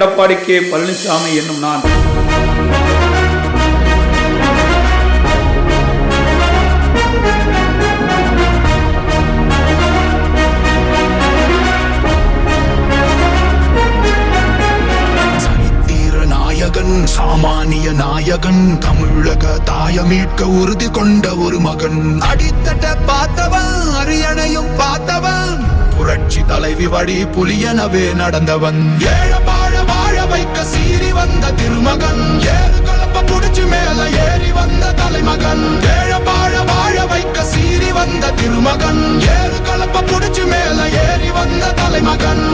Edappadi K Palaniswami என்னும் நான் சாமானிய நாயகன், தமிழக தாய மீட்க உறுதி கொண்ட ஒரு மகன். அடித்தட்ட பார்த்தவன், அரியணையும் பார்த்தவன், புரட்சி தலைவி வழி புலியனவே நடந்தவன். ஏழ வாழ வாழ வைக்க சீறி வந்த திருமகன், ஏறு கலப்ப புடிச்சு மேல ஏறி வந்த தலைமகன். ஏழ வாழ வாழ வைக்க சீறி வந்த திருமகன், ஏறு கலப்ப புடிச்சு மேல ஏறி வந்த தலைமகன்.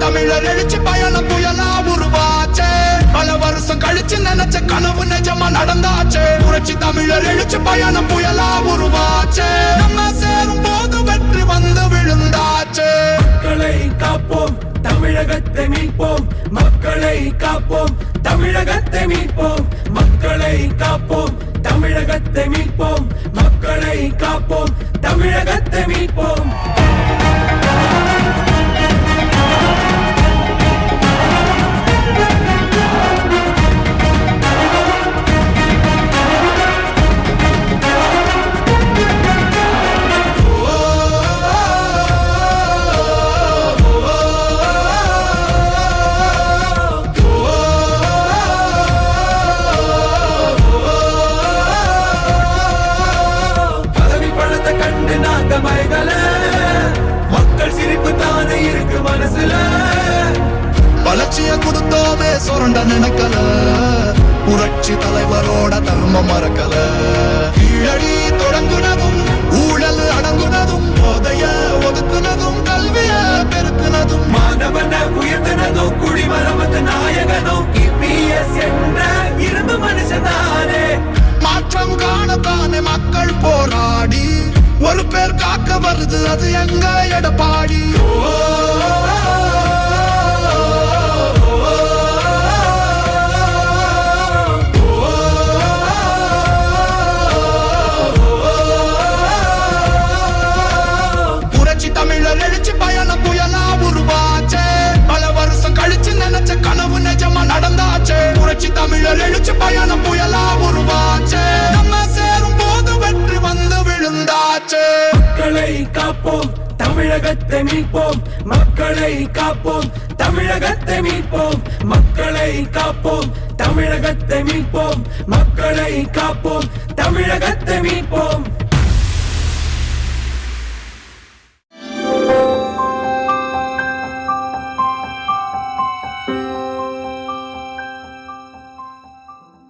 தமிழர் எழுச்சி பயணம் புயலா உருவாச்சே, பல வருஷம் கழிச்சு நினைச்ச கனவு நிஜமா நடந்தாச்சே. புரட்சி தமிழர் எழுச்சி பயணம் புயலா உருவாச்சே, நம்ம சேரும் போது வெற்றி வந்து விழுந்தாச்சே. மக்களை காப்போம், தமிழகத்தை மீட்போம். மக்களை காப்போம், தமிழகத்தை மீட்போம். மக்களை காப்போம், தமிழகத்தை மீட்போம். மக்களை காப்போம், தமிழகத்தை மீட்போம். மக்கள் சிரிப்பு தானே இருக்கு மனசுல, வளர்ச்சிய கொடுத்தோமே சுரண்ட நினைக்கல, புரட்சி தலைவரோட தர்மம் மறக்கல. கீழடி தொடங்குனதும் ஊழல் அடங்குனதும், போதைய ஒதுக்குனதும் கல்விய பெருக்குனதும், மாணவன உயர்த்தினதும் குடிமரமத்து நாயகனும் EPS என்ற இரும்பு மனுஷனானே. மாற்றம் காணத்தானே மக்கள் போராடி ஒரு பேர் காக்க வருது, அது எங்க எடப்பாடி. புரட்சி தமிழர் எழுச்சி பயணம் புயலா உருவாச்சே, பல வருஷம் கழிச்சு நினைச்ச கனவு நிஜமா நடந்தாச்சே. புரட்சி தமிழர் எழுச்சி பயணம் புயலா உருவாச்சே, நம்ம சேரும் போது வெற்றி வந்து விழுந்தாச்சே. மக்களை காப்போம், தமிழகத்தை மீட்போம். மக்களை காப்போம், தமிழகத்தை மீட்போம். மக்களை காப்போம், தமிழகத்தை மீட்போம். மக்களை காப்போம், தமிழகத்தை மீட்போம்.